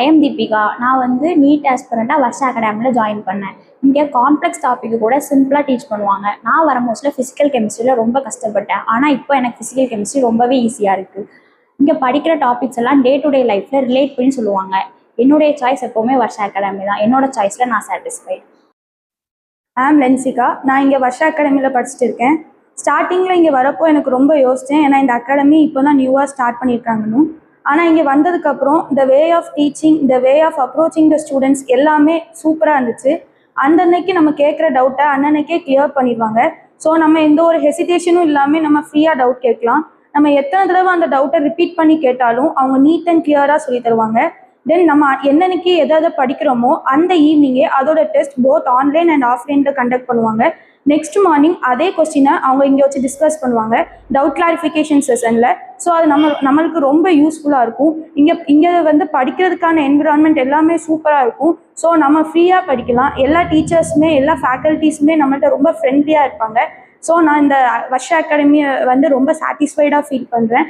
I am Deepika. நான் வந்து NEET ஆஸ்பிரண்ட்டாக Varsha அகாடமியில் ஜாயின் பண்ணேன். இங்கே காம்ப்ளெக்ஸ் டாபிக் கூட சிம்பிளாக டீச் பண்ணுவாங்க. நான் வர மோஸ்ட்டில் ஃபிசிக்கல் கெமிஸ்ட்ரியில் ரொம்ப கஷ்டப்பட்டேன். ஆனால் இப்போ எனக்கு ஃபிசிக்கல் கெமிஸ்ட்ரி ரொம்பவே ஈஸியாக இருக்குது. இங்கே படிக்கிற டாபிக்ஸ் எல்லாம் டே டு டே லைஃப்பில் ரிலேட் பண்ணி சொல்லுவாங்க. என்னுடைய சாய்ஸ் எப்போவுமே வர்ஷா அகாடமி தான். என்னோட சாய்ஸில் நான் சாட்டிஸ்ஃபைட். ஐம் லென்சிகா. நான் இங்கே வர்ஷா அகாடமியில் படிச்சுட்டு இருக்கேன். ஸ்டார்டிங்கில் இங்கே வரப்போ எனக்கு ரொம்ப யோசித்தேன், ஏன்னா இந்த அகாடமி இப்போ தான் நியூவாக ஸ்டார்ட் பண்ணியிருக்காங்கன்னு. ஆனால் இங்கே வந்ததுக்கப்புறம் இந்த வே ஆஃப் டீச்சிங், இந்த way of approaching the students எல்லாமே சூப்பராக இருந்துச்சு. அன்னன்னைக்கு நம்ம கேட்குற டவுட்டை அன்னன்னைக்கே கிளியர் பண்ணிடுவாங்க. ஸோ நம்ம எந்த ஒரு ஹெசிடேஷனும் இல்லாமல் நம்ம ஃப்ரீயாக டவுட் கேட்கலாம். நம்ம எத்தனை தடவை அந்த டவுட்டை ரிப்பீட் பண்ணி கேட்டாலும் அவங்க நீட் அண்ட் கிளியராக சொல்லி தருவாங்க. தென் நம்ம என்னன்னைக்கு எதை படிக்கிறோமோ அந்த ஈவினிங்கே அதோட டெஸ்ட் போத் ஆன்லைன் அண்ட் ஆஃப்லைனில் கண்டக்ட் பண்ணுவாங்க. நெக்ஸ்ட் மார்னிங் அதே கொஸ்டினை அவங்க இங்கே வச்சு டிஸ்கஸ் பண்ணுவாங்க டவுட் கிளாரிஃபிகேஷன் செஷனில். ஸோ அது நம்மளுக்கு ரொம்ப யூஸ்ஃபுல்லாக இருக்கும். இங்கே வந்து படிக்கிறதுக்கான என்விரான்மெண்ட் எல்லாமே சூப்பராக இருக்கும். ஸோ நம்ம ஃப்ரீயாக படிக்கலாம். எல்லா டீச்சர்ஸுமே எல்லா ஃபேக்கல்ட்டிஸுமே நம்மள்ட்ட ரொம்ப ஃப்ரெண்ட்லியாக இருப்பாங்க. ஸோ நான் இந்த வர்ஷா அகாடமியை வந்து ரொம்ப சாட்டிஸ்ஃபைடாக ஃபீல் பண்ணுறேன்.